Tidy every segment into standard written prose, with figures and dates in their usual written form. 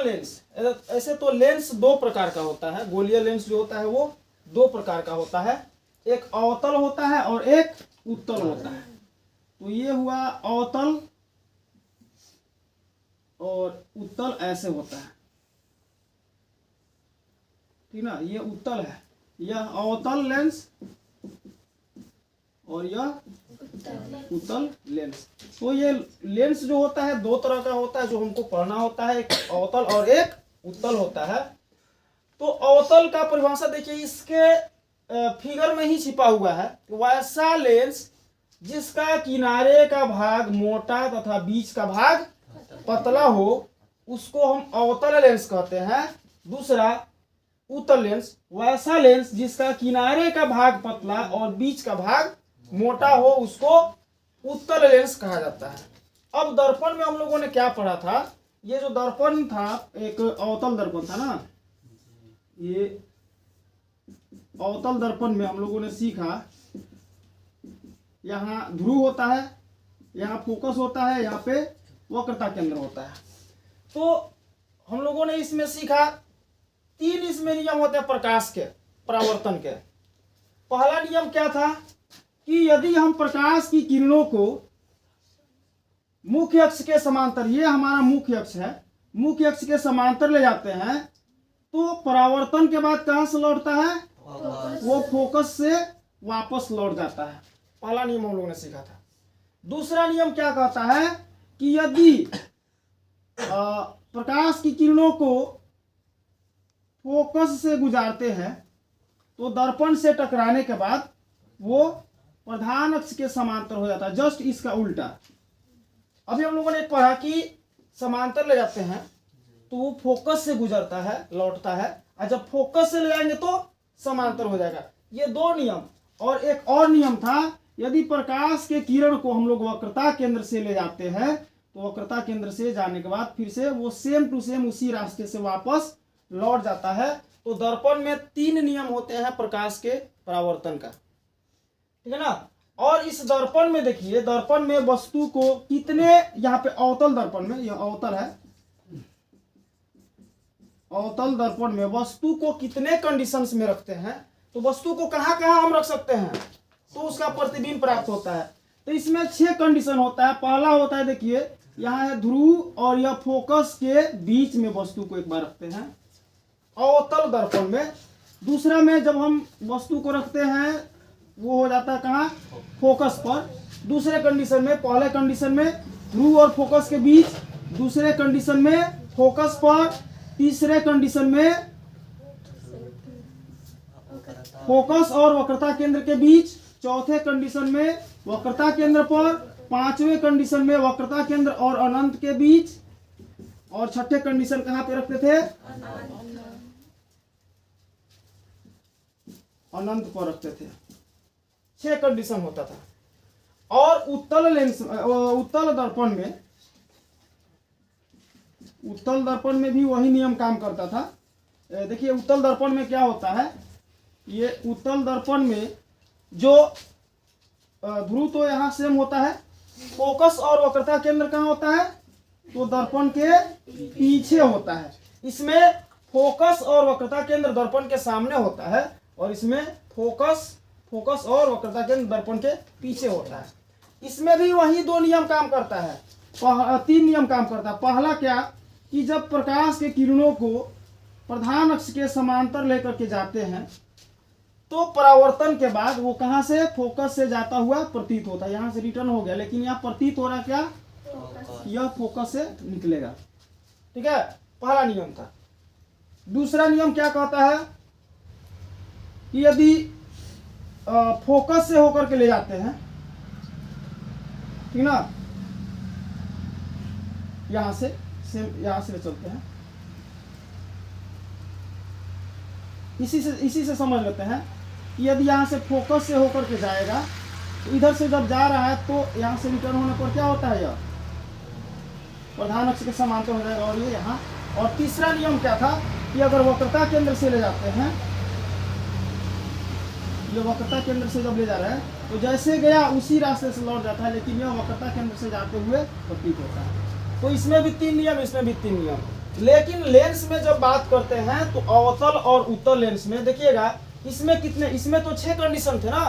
Lens, ऐसे तो lens दो प्रकार का होता है। गोलीय लेंस जो होता है वो दो प्रकार का होता है, एक अवतल होता है और एक उत्तल होता है। तो ये हुआ अवतल और उत्तल ऐसे होता है, ठीक ना। ये उत्तल है, यह अवतल लेंस और यह उत्तल लेंस। तो ये लेंस जो होता है दो तरह का होता है जो हमको पढ़ना होता है, एक अवतल और एक उत्तल होता है। तो अवतल का परिभाषा देखिए, इसके फिगर में ही छिपा हुआ है। वैसा लेंस जिसका किनारे का भाग मोटा तथा बीच का भाग पतला हो उसको हम अवतल लेंस कहते हैं। दूसरा उत्तल लेंस, वैसा लेंस जिसका किनारे का भाग पतला और बीच का भाग मोटा हो उसको उत्तल लेंस कहा जाता है। अब दर्पण में हम लोगों ने क्या पढ़ा था, ये जो दर्पण था एक अवतल दर्पण था ना। ये अवतल दर्पण में हम लोगों ने सीखा, यहाँ ध्रुव होता है, यहाँ फोकस होता है, यहाँ पे वक्रता केंद्र होता है। तो हम लोगों ने इसमें सीखा तीन इसमें नियम होते हैं प्रकाश के, परावर्तन के। पहला नियम क्या था कि यदि हम प्रकाश की किरणों को मुख्य अक्ष के समांतर, ये हमारा मुख्य अक्ष है, मुख्य अक्ष के समांतर ले जाते हैं तो परावर्तन के बाद कहां से लौटता है, वो फोकस से वापस लौट जाता है। पहला नियम हम लोगों ने सीखा था। दूसरा नियम क्या कहता है कि यदि प्रकाश की किरणों को फोकस से गुजारते हैं तो दर्पण से टकराने के बाद वो प्रधान अक्ष के समांतर हो जाता है, जस्ट इसका उल्टा। अभी हम लोगों ने पढ़ा कि समांतर ले जाते हैं तो वो फोकस से गुजरता है, लौटता है, और जब फोकस से ले जाएंगे तो समांतर हो जाएगा। ये दो नियम। और एक और नियम था, यदि प्रकाश के किरण को हम लोग वक्रता केंद्र से ले जाते हैं तो वक्रता केंद्र से जाने के बाद फिर से वो सेम टू सेम उसी रास्ते से वापस लौट जाता है। तो दर्पण में तीन नियम होते हैं प्रकाश के परावर्तन का, ठीक है ना। और इस दर्पण में देखिए, दर्पण में वस्तु को कितने, यहाँ पे अवतल दर्पण में, यह अवतल है, अवतल दर्पण में वस्तु को कितने कंडीशंस में रखते हैं, तो वस्तु को कहाँ कहाँ हम रख सकते हैं तो उसका प्रतिबिंब प्राप्त होता है। तो इसमें 6 कंडीशन होता है। पहला होता है, देखिए यहाँ है ध्रुव और यह फोकस के बीच में वस्तु को एक बार रखते हैं अवतल दर्पण में। दूसरा में जब हम वस्तु को रखते हैं वो हो जाता है कहाँ, फोकस पर। दूसरे कंडीशन में, पहले कंडीशन में ध्रुव और फोकस के बीच, दूसरे कंडीशन में फोकस पर, तीसरे कंडीशन में फोकस और वक्रता केंद्र के बीच, चौथे कंडीशन में वक्रता केंद्र पर, पांचवें कंडीशन में वक्रता केंद्र और अनंत के बीच, और छठे कंडीशन कहाँ पे रखते थे, अनंत पर रखते थे। 6 कंडीशन होता था। और उत्तल लेंस, उत्तल दर्पण में, उत्तल दर्पण में भी वही नियम काम करता था। देखिए उत्तल दर्पण में क्या होता है, ये उत्तल दर्पण में जो ध्रुव तो यहाँ सेम होता है, फोकस और वक्रता केंद्र कहाँ होता है, तो दर्पण के पीछे होता है। इसमें फोकस और वक्रता केंद्र दर्पण के सामने होता है और इसमें फोकस और वक्रता केंद्र दर्पण के पीछे होता है। इसमें भी वही 2 नियम काम करता है, 3 नियम काम करता है। पहला क्या कि जब प्रकाश के किरणों को प्रधान अक्ष के समांतर लेकर के जाते हैं तो परावर्तन के बाद वो कहां से, फोकस से जाता हुआ प्रतीत होता है। यहां से रिटर्न हो गया, लेकिन यहाँ प्रतीत हो रहा क्या, यह फोकस से निकलेगा, ठीक है। पहला नियम था। दूसरा नियम क्या कहता है कि यदि फोकस से होकर के ले जाते हैं, ठीक ना, यहां से ले चलते हैं, इसी से समझ लेते हैं कि यदि यहाँ से फोकस से होकर के जाएगा तो इधर से जब जा रहा है तो यहाँ से रिटर्न होने पर क्या होता है, यह प्रधान अक्ष के समांतर हो जाएगा और ये यहाँ। और तीसरा नियम क्या था कि अगर वक्रता केंद्र से ले जाते हैं, ये वक्रता केंद्र से जब ले जा रहा है तो जैसे गया उसी रास्ते से लौट जाता है, लेकिन यह वक्रता केंद्र से जाते हुए प्रतीत होता है। तो इसमें भी 3 नियम, इसमें भी 3 नियम। लेकिन लेंस में जब बात करते हैं तो अवतल और उत्तल लेंस में देखिएगा, इसमें कितने, इसमें तो 6 कंडीशन थे ना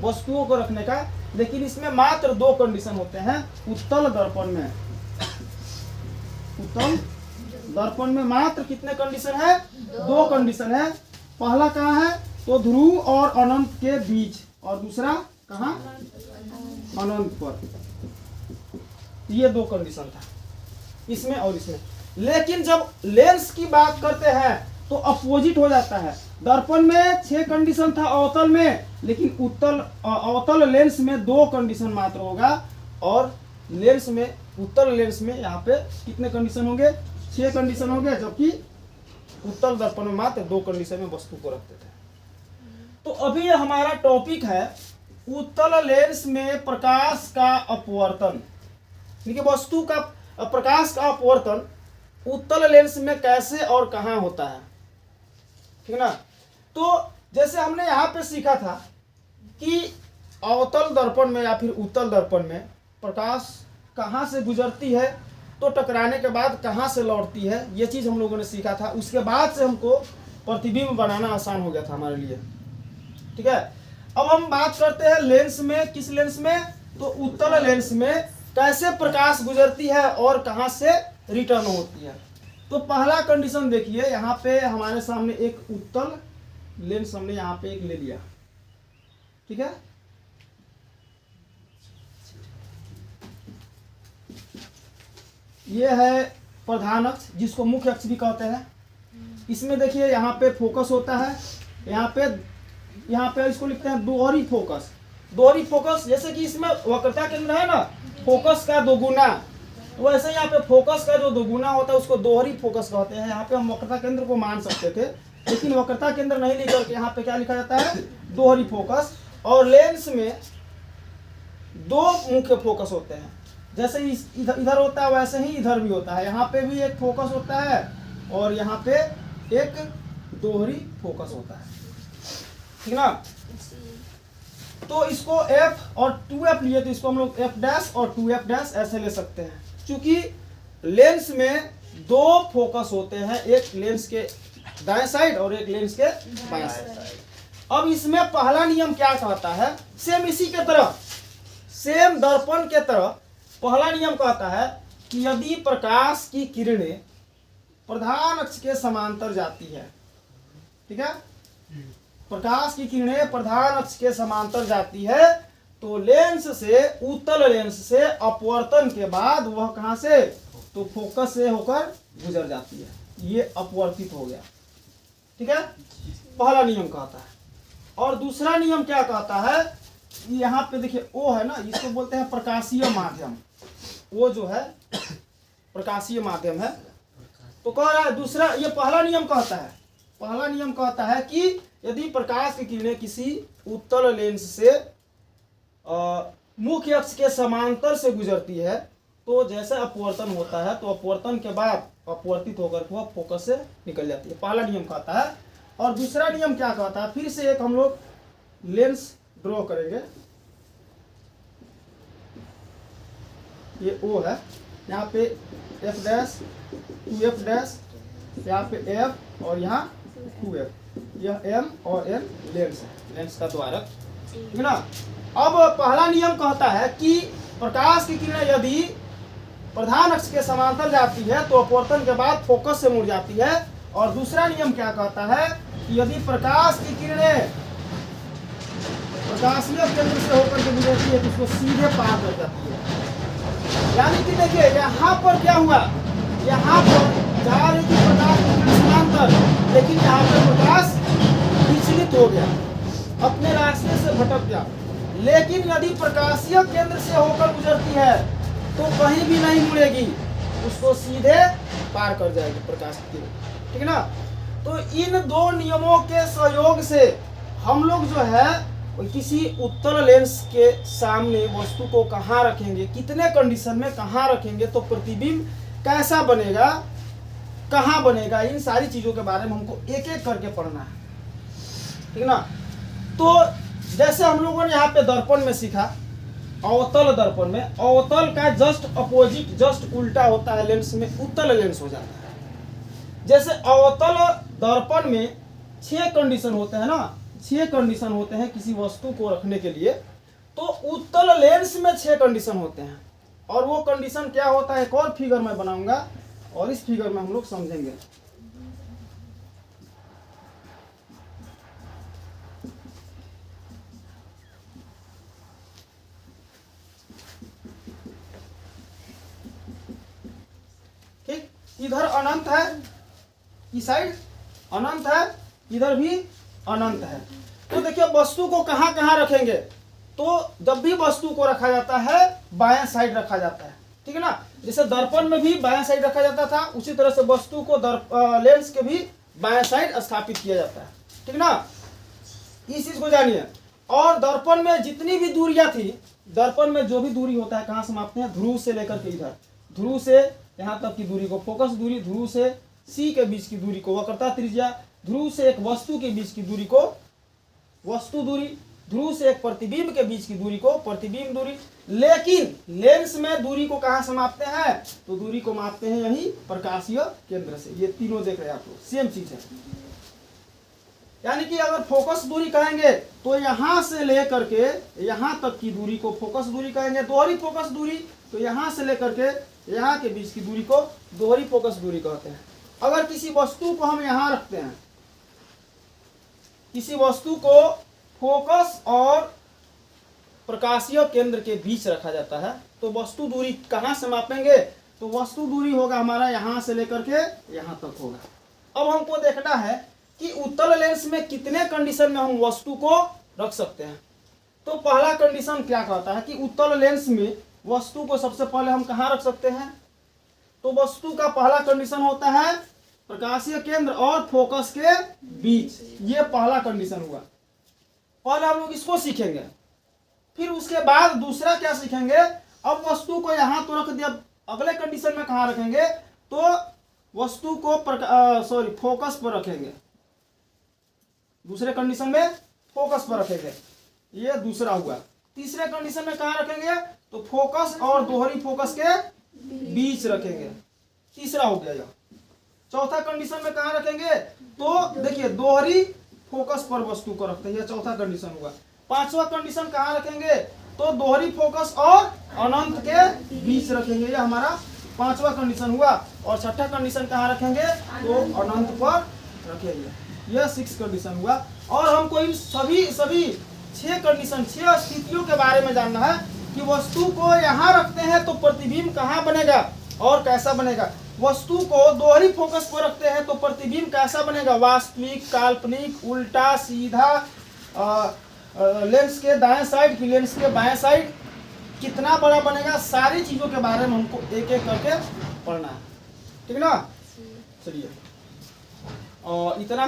वस्तुओं को रखने का, लेकिन इसमें मात्र 2 कंडीशन होते हैं उत्तल दर्पण में। उत्तल दर्पण में मात्र कितने कंडीशन है? 2 कंडीशन है। पहला कहाँ है? तो ध्रुव और अनंत के बीच, और दूसरा कहाँ? अनंत पर। ये 2 कंडीशन था इसमें और इसमें। लेकिन जब लेंस की बात करते हैं तो अपोजिट हो जाता है। दर्पण में 6 कंडीशन था अवतल में, लेकिन अवतल लेंस में 2 कंडीशन मात्र होगा, और लेंस में, उत्तल लेंस में यहाँ पे कितने कंडीशन होंगे? 6 कंडीशन होंगे, जबकि उत्तल दर्पण में मात्र 2 कंडीशन में वस्तु को रखते थे। तो अभी हमारा टॉपिक है उत्तल लेंस में प्रकाश का अपवर्तन। देखिए, वस्तु का प्रकाश का अपवर्तन उत्तल लेंस में कैसे और कहाँ होता है, ठीक है ना। तो जैसे हमने यहाँ पे सीखा था कि अवतल दर्पण में या फिर उत्तल दर्पण में प्रकाश कहाँ से गुजरती है, तो टकराने के बाद कहाँ से लौटती है, ये चीज़ हम लोगों ने सीखा था। उसके बाद से हमको प्रतिबिंब बनाना आसान हो गया था हमारे लिए, ठीक है। अब हम बात करते हैं लेंस में। किस लेंस में? तो उत्तल लेंस में कैसे प्रकाश गुजरती है और कहाँ से रिटर्न होती है। तो पहला कंडीशन देखिए, यहाँ पे हमारे सामने एक उत्तल लेंस हमने यहाँ पे एक ले लिया, ठीक है। ये है प्रधान अक्ष, जिसको मुख्य अक्ष भी कहते हैं। इसमें देखिए यहाँ पे फोकस होता है, यहाँ पे इसको लिखते हैं दोहरी फोकस। दोहरी फोकस, जैसे कि इसमें वक्रता केंद्र है ना, फोकस का 2 गुना, वैसे यहाँ पे फोकस का जो 2 गुना होता है उसको दोहरी फोकस कहते हैं। यहाँ पे हम वक्रता केंद्र को मान सकते थे, लेकिन वक्रता केंद्र नहीं लिख करके यहाँ पे क्या लिखा जाता है? दोहरी फोकस। और लेंस में 2 मुख्य फोकस होते हैं, जैसे इधर होता है वैसे ही इधर भी होता है। यहाँ पे भी एक फोकस होता है और यहाँ पे एक दोहरी फोकस होता है, ठीक ना। तो इसको f और 2f लिए, तो इसको हम लोग f' और 2f' ऐसे ले सकते हैं, क्योंकि लेंस में 2 फोकस होते हैं, एक लेंस के दाएं साइड और एक लेंस के बाएं साइड। अब इसमें पहला नियम क्या कहता है? सेम इसी के तरह, सेम दर्पण के तरह पहला नियम कहता है कि यदि प्रकाश की किरणें प्रधान अक्ष के समांतर जाती है, ठीक है, प्रकाश की किरणें प्रधान अक्ष के समांतर जाती है, तो लेंस से, उत्तल लेंस से अपवर्तन के बाद वह कहां से? तो फोकस से होकर गुजर जाती है। ये अपवर्तित हो गया, ठीक है। पहला नियम कहता है। और दूसरा नियम क्या कहता है? यहाँ पे देखिए ओ है ना, इसको बोलते हैं प्रकाशीय माध्यम। वो जो है प्रकाशीय माध्यम है। तो कह रहा है दूसरा, ये पहला नियम कहता है, पहला नियम कहता है कि यदि प्रकाश की किरणें किसी उत्तल लेंस से मुख्य अक्ष के समांतर से गुजरती है, तो जैसे अपवर्तन होता है, तो अपवर्तन के बाद अपवर्तित होकर वह फोकस से निकल जाती है। पहला नियम कहता है। और दूसरा नियम क्या कहता है? फिर से एक हम लोग लेंस ड्रॉ करेंगे। ये O है, यहाँ पे f', 2f', यहाँ पे f और यहाँ 2f। यह m और n लेंस है, लेंस का द्वारक, ठीक है ना। अब पहला नियम कहता है कि प्रकाश की किरणें यदि प्रधान अक्ष के समांतर जाती है तो अपवर्तन के बाद फोकस से मुड़ जाती है। और दूसरा नियम क्या कहता है कि यदि प्रकाश की किरणें प्रकाशीय केंद्र से होकर के गुजरती है तो उसको सीधे पार कर जाती है। यानी कि देखिए यहाँ पर क्या हुआ, यहाँ पर जा रही थी प्रकाश की किरण समांतर, लेकिन यहाँ पर प्रकाश विचलित हो गया, अपने रास्ते से भटक गया। लेकिन यदि प्रकाशीय केंद्र से होकर गुजरती है तो कहीं भी नहीं मुड़ेगी, उसको सीधे पार कर जाएगी प्रकाश की किरण, ठीक है ना। तो इन 2 नियमों के सहयोग से हम लोग जो है किसी उत्तल लेंस के सामने वस्तु को कहाँ रखेंगे, कितने कंडीशन में कहाँ रखेंगे, तो प्रतिबिंब कैसा बनेगा, कहाँ बनेगा, इन सारी चीज़ों के बारे में हमको एक एक करके पढ़ना है, ठीक है ना। तो जैसे हम लोगों ने यहाँ पे दर्पण में सीखा, अवतल दर्पण में अवतल का जस्ट अपोजिट, जस्ट उल्टा होता है लेंस में उत्तल लेंस हो जाता है। जैसे अवतल दर्पण में 6 कंडीशन होते हैं ना, 6 कंडीशन होते हैं किसी वस्तु को रखने के लिए, तो उत्तल लेंस में 6 कंडीशन होते हैं। और वो कंडीशन क्या होता है एक और फिगर में बनाऊंगा और इस फिगर में हम लोग समझेंगे। ठीक, इधर अनंत है, इस साइड अनंत है, इधर भी अनंत है। तो देखिए वस्तु को कहां कहां रखेंगे, तो जब भी वस्तु को रखा जाता है बायां साइड रखा जाता है, ठीक है ना। जैसे दर्पण में भी बायां साइड रखा जाता था, उसी तरह से वस्तु को लेंस के भी बायां साइड स्थापित किया जाता है, ठीक ना। इस चीज को जानिए। और दर्पण में जितनी भी दूरियां थी, दर्पण में जो भी दूरी होता है कहाँ समाप्त है, ध्रुव से लेकर के इधर, ध्रुव से यहाँ तक की दूरी को फोकस दूरी, ध्रुव से सी के बीच की दूरी को वक्रता त्रिज्या, ध्रुव से एक वस्तु के बीच की दूरी को वस्तु दूरी, ध्रुव से एक प्रतिबिंब के बीच की दूरी को प्रतिबिंब दूरी। लेकिन लेंस में दूरी को कहाँ से मापते हैं, तो दूरी को मापते हैं यही प्रकाशीय केंद्र से। ये तीनों देख रहे हैं आप लोग, सेम चीज है। यानी कि अगर फोकस दूरी कहेंगे तो यहां से लेकर के यहां तक की दूरी को फोकस दूरी कहेंगे, दोहरी फोकस दूरी। तो यहां से लेकर के यहां के बीच की दूरी को दोहरी फोकस दूरी कहते हैं। अगर किसी वस्तु को हम यहां रखते हैं, किसी वस्तु को फोकस और प्रकाशीय केंद्र के बीच रखा जाता है, तो वस्तु दूरी कहां से मापेंगे, तो वस्तु दूरी होगा हमारा यहां से लेकर के यहां तक होगा। अब हमको देखना है कि उत्तल लेंस में कितने कंडीशन में हम वस्तु को रख सकते हैं। तो पहला कंडीशन क्या कहता है कि उत्तल लेंस में वस्तु को सबसे पहले हम कहां रख सकते हैं, तो वस्तु का पहला कंडीशन होता है प्रकाशीय केंद्र और फोकस के बीच। ये पहला कंडीशन हुआ, पहले हम लोग इसको सीखेंगे। फिर उसके बाद दूसरा क्या सीखेंगे, अब वस्तु को यहां तो रख दिया, अगले कंडीशन में कहां रखेंगे, तो वस्तु को फोकस पर रखेंगे, दूसरे कंडीशन में फोकस पर रखेंगे। ये दूसरा हुआ। तीसरे कंडीशन में कहां रखेंगे, तो फोकस और दोहरी फोकस के बीच रखेंगे, तीसरा हो गया। चौथा कंडीशन में कहां रखेंगे, तो देखिए दोहरी फोकस पर वस्तु को रखते हैं, यह चौथा कंडीशन हुआ। पांचवा कंडीशन कहां रखेंगे, तो दोहरी फोकस और अनंत के बीच रखेंगे, यह हमारा पांचवा कंडीशन हुआ। और छठा कंडीशन कहां रखेंगे, तो अनंत पर रखेंगे। यह 6 कंडीशन हुआ। और हमको इन सभी 6 कंडीशन 6 स्थितियों के बारे में जानना है कि वस्तु को यहाँ रखते हैं तो प्रतिबिंब कहाँ बनेगा और कैसा बनेगा। वस्तु को दोहरी फोकस पर रखते हैं तो प्रतिबिंब कैसा बनेगा, वास्तविक, काल्पनिक, उल्टा, सीधा, लेंस के दाएं साइड की लेंस के बाएं साइड, कितना बड़ा बनेगा, सारी चीजों के बारे में हमको एक एक करके पढ़ना है, ठीक ना। चलिए और इतना